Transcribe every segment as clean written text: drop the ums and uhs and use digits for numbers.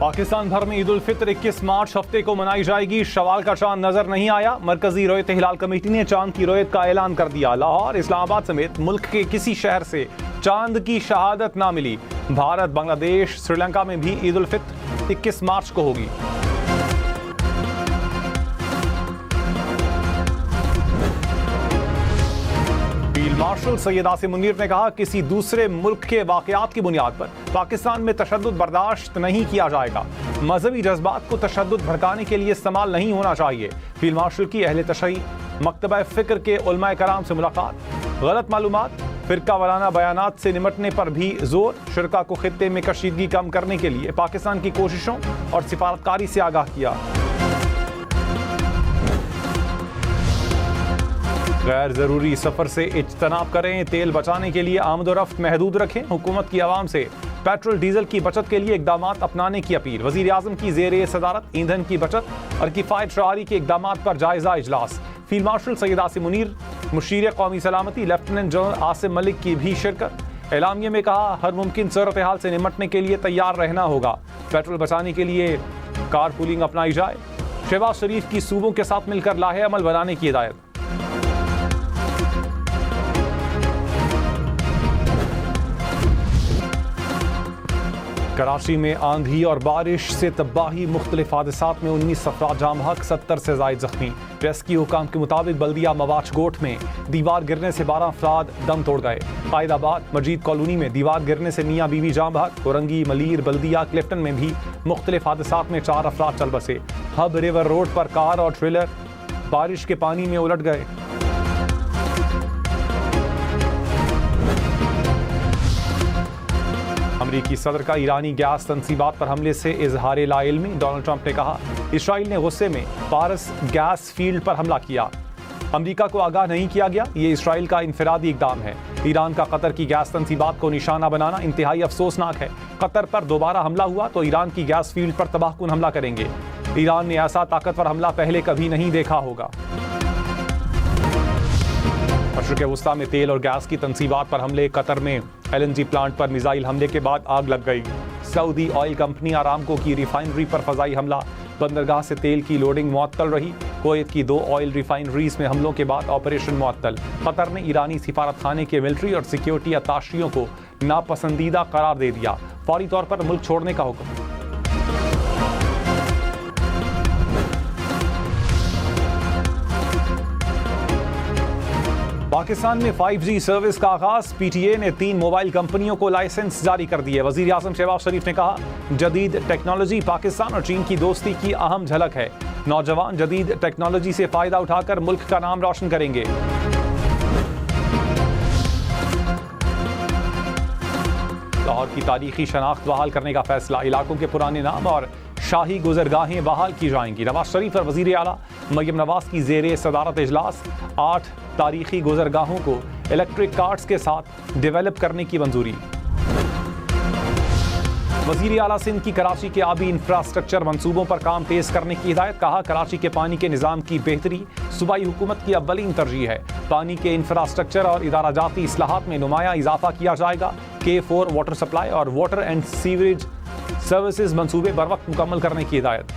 पाकिस्तान भर में ईद उल फित्र 21 मार्च हफ्ते को मनाई जाएगी। शवाल का चांद नजर नहीं आया। मरकजी रोयत हिलाल कमेटी ने चांद की रोयत का ऐलान कर दिया। लाहौर, इस्लामाबाद समेत मुल्क के किसी शहर से चांद की शहादत ना मिली। भारत, बांग्लादेश, श्रीलंका में भी ईद उल फित्र 21 मार्च को होगी। फील्ड मार्शल सैयद आसिम मुनीर ने कहा, किसी दूसरे मुल्क के वाकयात की बुनियाद पर पाकिस्तान में तशद्दुद बर्दाश्त नहीं किया जाएगा। मजहबी जज्बात को तशद्दुद भड़काने के लिए इस्तेमाल नहीं होना चाहिए। फील्ड मार्शल की अहले तशय्युई मकतबा फ़िक्र के उलमाए कराम से मुलाकात। गलत मालूमात, फिरका वाराना बयानात से निमटने पर भी जोर। शुरका को खित्ते में कशीदगी कम करने के लिए पाकिस्तान की कोशिशों और सिफारतकारी से आगाह किया। गैर ज़रूरी सफ़र से इज्तनाब करें। तेल बचाने के लिए आमदोरफ्त महदूद रखें। हुकूमत की आवाम से पेट्रोल डीजल की बचत के लिए इकदामात अपनाने की अपील। वज़ीर आज़म की ज़ेरे सदारत ईंधन की बचत और किफ़ायत शआरी के इकदामात पर जायज़ा इजलास। फील्ड मार्शल सैयद आसिम मुनीर, मुशीर कौमी सलामती लेफ्टिनेंट जनरल आसिम मलिक की भी शिरकत। एलामिया में कहा, हर मुमकिन सूरत हाल से निमटने के लिए तैयार रहना होगा। पेट्रोल बचाने के लिए कार पूलिंग अपनाई जाए। शहबाज शरीफ की सूबों के साथ मिलकर लाहे अमल बनाने की हिदायत। कराची में आंधी और बारिश से तबाही। मुख्तलिफ हादसात में 19 अफराद जाम हक, 70 से ज़ायद जख्मी। रेस्क्यू हुकाम के मुताबिक बल्दिया मवाच गोट में दीवार गिरने से 12 अफराद दम तोड़ गए। कायदाबाद मजीद कॉलोनी में दीवार गिरने से मियाँ बीवी जाम हक। औरंगी, मलीर, बल्दिया, क्लिफ्टन में भी मुख्तलिफ हादसात में 4 अफराद चल बसे। हब रिवर रोड पर कार और ट्रेलर बारिश के पानी में उलट गए। अमरीकी सदर का ईरानी गैस तनसीबात पर हमले से इजहार लाइल्मी। डोनाल्ड ट्रंप ने कहा, इसराइल ने गुस्से में पारस गैस फील्ड पर हमला किया। अमरीका को आगाह नहीं किया गया। ये इसराइल का इनफरादी इकदाम है। ईरान का कतर की गैस तनसीबात को निशाना बनाना इंतहाई अफसोसनाक है। कतर पर दोबारा हमला हुआ तो ईरान की गैस फील्ड पर तबाहकुन हमला करेंगे। ईरान ने ऐसा ताकतवर हमला पहले कभी नहीं देखा होगा। मशरिक़ वस्ता में तेल और गैस की तनसीबात पर हमले। कतर में LNG प्लांट पर मिसाइल हमले के बाद आग लग गई। सऊदी ऑयल कंपनी आरामको की रिफाइनरी पर फजाई हमला। बंदरगाह से तेल की लोडिंग मुअत्तल रही। कुवैत की 2 ऑयल रिफाइनरीज में हमलों के बाद ऑपरेशन मुअत्तल। कतर ने ईरानी सिफारतखाने के मिलिट्री और सिक्योरिटी अताशियों को नापसंदीदा करार दे दिया। फौरी तौर पर मुल्क छोड़ने का हुक्म। पाकिस्तान में 5G सर्विस का आगाज। PTA ने 3 मोबाइल कंपनियों को लाइसेंस जारी कर दिए। वज़ीर आज़म शहबाज शरीफ ने कहा, जदीद टेक्नोलॉजी पाकिस्तान और चीन की दोस्ती की अहम झलक है। नौजवान जदीद टेक्नोलॉजी से फायदा उठाकर मुल्क का नाम रोशन करेंगे। लाहौर की तारीखी शनाख्त बहाल करने का फैसला। इलाकों के पुराने नाम और शाही गुजरगाहें बहाल की जाएंगी। नवाज शरीफ और वज़ीर आला मरियम नवाज की ज़ेरे सदारत इजलास। 8 तारीखी गुजरगाहों को इलेक्ट्रिक कार्स के साथ डेवलप करने की मंजूरी। वज़ीर आला सिंध की कराची के आबी इंफ्रास्ट्रक्चर मंसूबों पर काम तेज करने की हिदायत। कहा, कराची के पानी के निज़ाम की बेहतरी सूबाई हुकूमत की अव्वलीन तरजीह है। पानी के इंफ्रास्ट्रक्चर और इदाराजाती इस्लाहात में नुमाया इजाफा किया जाएगा। K4 वाटर सप्लाई और वाटर एंड सीवरेज सर्विसेज मंसूबे बर वक्त मुकम्मल करने की हिदायत।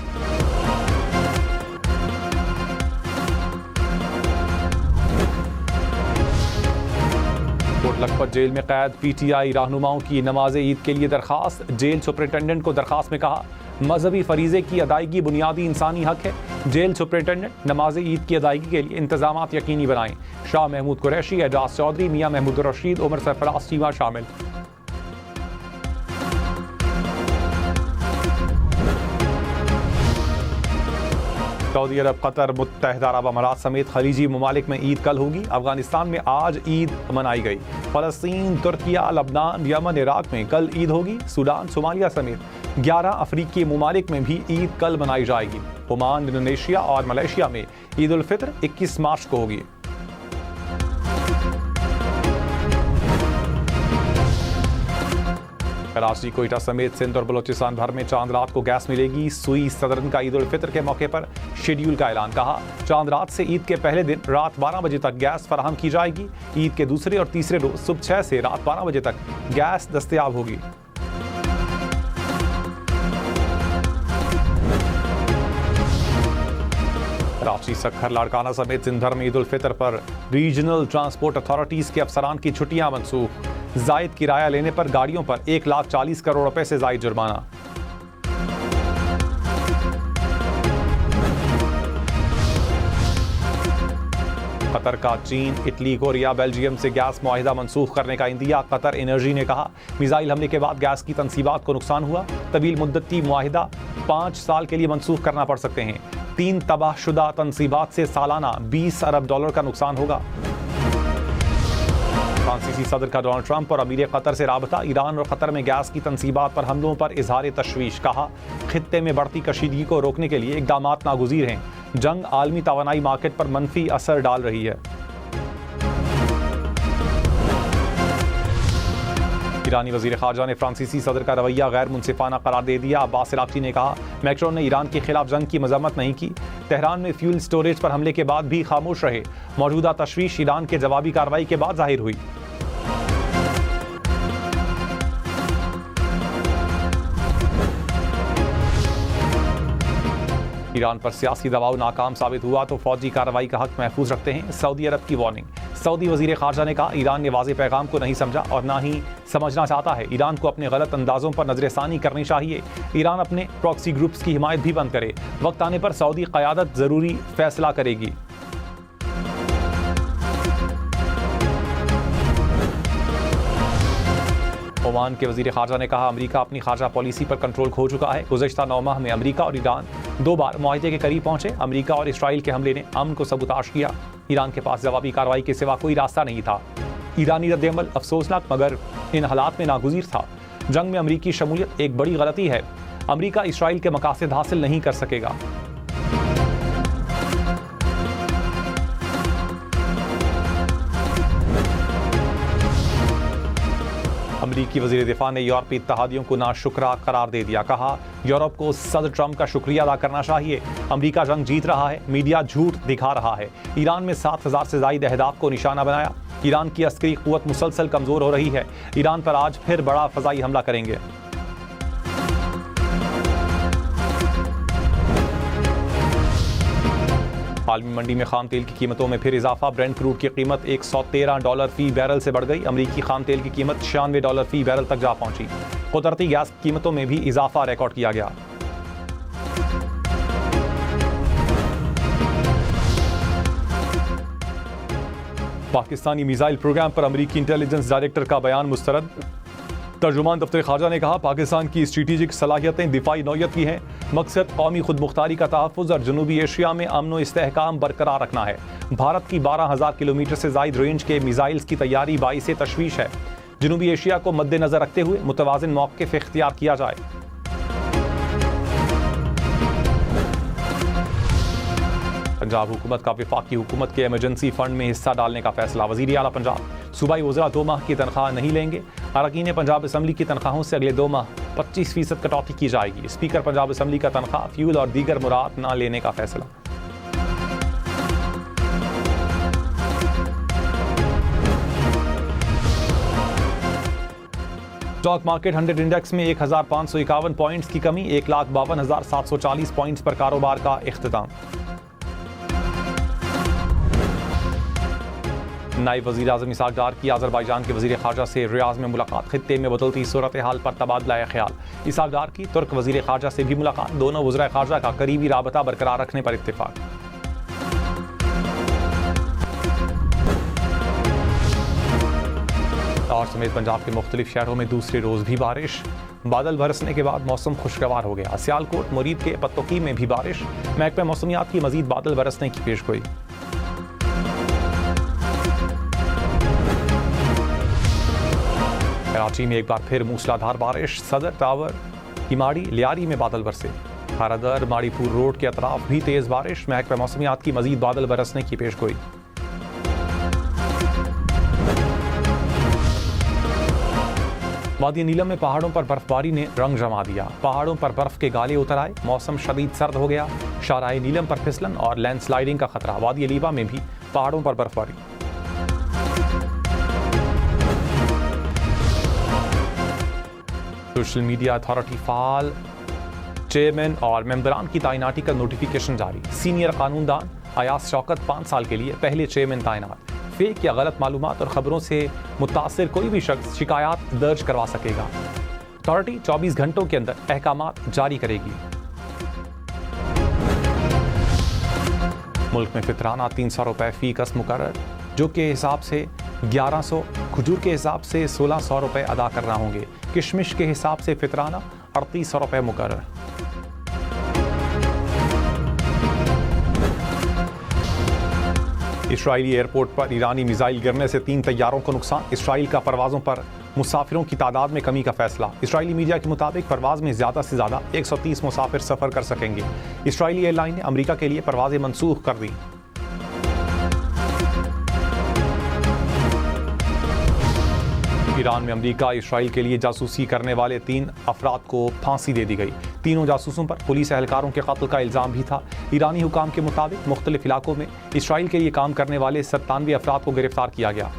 कोट लखपत जेल में कैद PTI रहनुमाओं की नमाज ईद के लिए दरखास्त। जेल सुपरिटेंडेंट को दरखास्त में कहा, मजहबी फरीजे की अदायगी बुनियादी इंसानी हक है। जेल सुपरिटेंडेंट नमाज ईद की अदायगी के लिए इंतजामात यकीनी बनाएं। शाह महमूद कुरैशी, एजाज चौधरी, मियाँ महमूद रशीद, उमर सरफराज चीमा शामिल। सऊदी अरब, कतर, मुत्तहिदा अरब अमारात समेत खलीजी ममालिक में ईद कल होगी। अफगानिस्तान में आज ईद मनाई गई। फ़लस्तीन, तुर्किया, लबनान, यमन, इराक में कल ईद होगी। सूडान, सोमालिया समेत 11 अफ्रीकी ममालिक में भी ईद कल मनाई जाएगी। ओमान, इंडोनेशिया और मलेशिया में ईद उल फित्र 21 मार्च को होगी। कराची, कोयटा समेत सिंध और बलोचिस्तान भर में चांद रात को गैस मिलेगी। सुई सदरन का ईद उल फित्र के मौके पर शेड्यूल का ऐलान। कहा, चांद रात से ईद के पहले दिन रात 12 बजे तक गैस फराहम की जाएगी। ईद के दूसरे और तीसरे रोज सुबह 6 से रात 12 बजे तक गैस दस्तयाब होगी। रांची, सक्खर, लाड़काना समेत सिंध भर में ईद उल फितर पर रीजनल ट्रांसपोर्ट अथॉरिटीज के अफसरान की छुट्टियां मनसूख। जायद किराया लेने पर गाड़ियों पर 1,40 करोड़ रुपए से जायद जुर्माना। कतर का चीन, इटली, कोरिया, बेल्जियम से गैस मुआहिदा मनसूख करने का इंदिया। कतर एनर्जी ने कहा, मिसाइल हमले के बाद गैस की तनसीबात को नुकसान हुआ। तवील मुद्दती मुआहिदा 5 साल के लिए मनसूख करना पड़ सकते हैं। 3 तबाहशुदा तनसीबात से सालाना $20 अरब का नुकसान होगा। फ्रांसीसी सदर का डोनाल्ड ट्रंप और अमीर कतर से राबता। ईरान और कतर में गैस की तनसीबात पर हमलों पर इजहार तशवीश। कहा, खित्ते में बढ़ती कशीदगी को रोकने के लिए इकदाम नागुज़ीर हैं। जंग आलमी तवानाई मार्केट पर मनफी असर डाल रही है। ईरानी वजीर खारजा ने फ्रांसीसी सदर का रवैया गैर मुनसिफाना करार दे दिया। अब्बास इराक़ची ने कहा, मैक्रोन ने ईरान के खिलाफ जंग की मजम्मत नहीं की। तेहरान में फ्यूल स्टोरेज पर हमले के बाद भी खामोश रहे। मौजूदा तशवीश ईरान के जवाबी कार्रवाई के बाद जाहिर हुई। ईरान पर सियासी दबाव नाकाम साबित हुआ तो फौजी कार्रवाई का हक महफूज रखते हैं। सऊदी अरब की वार्निंग। सऊदी वजीर खारजा ने कहा, ईरान ने वाज़े पैगाम को नहीं समझा और ना ही समझना चाहता है। ईरान को अपने गलत अंदाजों पर नजरसानी करनी चाहिए। ईरान अपने प्रॉक्सी ग्रुप्स की हिमायत भी बंद करे। वक्त आने पर सऊदी क़यादत ज़रूरी फैसला करेगी। ओमान के वजीर खारजा ने कहा, अमेरिका अपनी खारजा पॉलिसी पर कंट्रोल खो चुका है। गुज़श्ता 9 माह में अमेरिका और ईरान 2 बार मुआहिदे के करीब पहुंचे। अमेरिका और इसराइल के हमले ने अमन को सबूताश किया। ईरान के पास जवाबी कार्रवाई के सिवा कोई रास्ता नहीं था। ईरानी रद्द-ए-अमल अफसोसनाक मगर इन हालात में नागुज़ीर था। जंग में अमेरिकी शमूलियत एक बड़ी गलती है। अमेरिका इसराइल के मकासद हासिल नहीं कर सकेगा। अमरीकी वज़ीर दिफा ने यूरोपीय इत्तेहादियों को नाशुक्रा करार दे दिया। कहा, यूरोप को सदर ट्रंप का शुक्रिया अदा करना चाहिए। अमरीका जंग जीत रहा है, मीडिया झूठ दिखा रहा है। ईरान में 7,000 से ज़ायद अहदाफ को निशाना बनाया। ईरान की अस्करी क़ुव्वत मुसलसल कमज़ोर हो रही है। ईरान पर आज फिर बड़ा फ़ज़ाई हमला करेंगे। आलमी मंडी में खाम तेल की कीमतों में फिर इजाफा। ब्रेंट क्रूड की कीमत $113 फी बैरल से बढ़ गई। अमरीकी खाम तेल की कीमत $96 फी बैरल तक जा पहुंची। कुदरती गैस कीमतों में भी इजाफा रिकॉर्ड किया गया। पाकिस्तानी मिसाइल प्रोग्राम पर अमरीकी इंटेलिजेंस डायरेक्टर का बयान मुस्तरद। तर्जुमान दफ्तर खारजा ने कहा, पाकिस्तान की स्ट्रेटेजिक सलाहियतें दिफाई नौयत की हैं। मकसद कौमी खुदमुख्तारी का तहफ़्फ़ुज़ और जनूबी एशिया में अमन व इस्तेहकाम बरकरार रखना है। भारत की 12,000 किलोमीटर से ज़ायद रेंज के मिसाइल्स की तैयारी बाइसे तशवीश है। जनूबी एशिया को मद्देनज़र रखते हुए मुतवाज़िन मौक़िफ़ इख्तियार किया जाए। पंजाब हुकूमत का वफाकी हुकूमत के एमरजेंसी फंड में हिस्सा डालने का फैसला। वज़ीर आला पंजाब, सूबाई वज़रा 2 माह की तनख्वाह नहीं लेंगे। अरकान पंजाब असम्बली की तनख्वाहों से अगले 2 माह 25% कटौती की जाएगी। स्पीकर पंजाब असम्बली का तनख्वाह, फ्यूल और दीगर मुराद न लेने का फैसला। स्टॉक मार्केट 100 इंडेक्स में 1,551 पॉइंट्स की कमी। 1,52,740 पॉइंट्स पर कारोबार का इख्तिताम। नायब वज़ीर आज़म इसहाक़ डार की अज़रबैजान के वज़ीर ख़ारजा से रियाज़ में मुलाकात। खित्ते में बदलती सूरत हाल पर तबादला ख्याल। इसहाक़ डार की तुर्क वज़ीर ख़ारजा से भी मुलाकात। दोनों वज़राए ख़ारजा का करीबी राबता बरकरार रखने पर इत्तेफ़ाक़। लाहौर समेत पंजाब के मुख्तलिफ शहरों में दूसरे रोज़ भी बारिश। बादल बरसने के बाद मौसम खुशगवार हो गया। सियालकोट, मुरीद के पत्तोकी में भी बारिश। महकमा मौसमियात की मज़ीद बादल बरसने की पेशगोई। कराची में एक बार फिर मूसलाधार बारिश। सदर, टावर, इमाड़ी, लियारी में बादल बरसे। हरादर, माड़ीपुर रोड के अतराफ भी तेज़ बारिश। महकमा मौसमियात की मज़ीद बादल बरसने की पेशगोई। वादी नीलम में पहाड़ों पर बर्फबारी ने रंग जमा दिया। पहाड़ों पर बर्फ के गाले उतर आए। मौसम शदीद सर्द हो गया। शाहराह नीलम पर फिसलन और लैंडस्लाइडिंग का खतरा। वादी अलीबा में भी पहाड़ों पर बर्फबारी। सोशल मीडिया अथॉरिटी फाल। चेयरमैन और मेंबरान की तैनाती का नोटिफिकेशन जारी। सीनियर कानूनदान अयाज शौकत 5 साल के लिए पहले चेयरमैन तैनात। फेक या गलत मालूमात और खबरों से मुतासिर कोई भी शख्स शिकायत दर्ज करवा सकेगा। अथॉरिटी 24 घंटों के अंदर अहकामात जारी करेगी। मुल्क में फितराना 300 रुपए फी कस मुकर्रर, जो के हिसाब से 1100, खजूर के हिसाब से 1600 रुपए अदा करना होंगे। किशमिश के हिसाब से फितराना 3800 रुपए मुकर्रर। इसराइली एयरपोर्ट पर ईरानी मिसाइल गिरने से 3 तैयारों को नुकसान। इसराइल का परवाज़ों पर मुसाफिरों की तादाद में कमी का फैसला। इसराइली मीडिया के मुताबिक परवाज़ में ज़्यादा से ज़्यादा 130 मुसाफिर सफ़र कर सकेंगे। इसराइली एयरलाइन ने अमेरिका के लिए परवाज़ें मनसूख कर दी। ईरान में अमेरिका इसराइल के लिए जासूसी करने वाले 3 अफराद को फांसी दे दी गई। तीनों जासूसों पर पुलिस एहलकारों के कत्ल का इल्ज़ाम भी था। ईरानी हुकाम के मुताबिक मुख्तलिफ इलाकों में इसराइल के लिए काम करने वाले 97 अफराद को गिरफ्तार किया गया।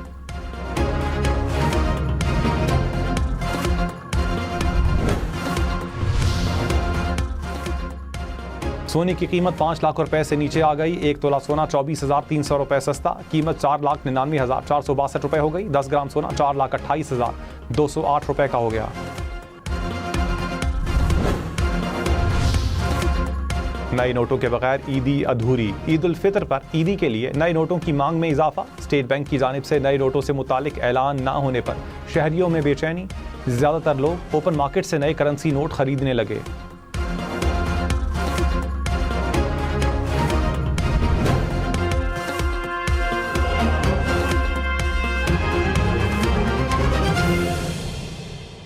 सोने की कीमत 5 लाख रुपए से नीचे आ गई। 1 तोला सोना 24,300 रुपए सस्ता, कीमत 4,99,462 रुपए हो गई। 10 ग्राम सोना 4,28,208 रुपए का हो गया। नए नोटों के बगैर ईदी अधूरी। ईद उल फितर पर ईदी के लिए नए नोटों की मांग में इजाफा। स्टेट बैंक की जानिब से नए नोटों से मुतालिक ऐलान ना होने पर शहरियों में बेचैनी। ज्यादातर लोग ओपन मार्केट से नए करेंसी नोट खरीदने लगे।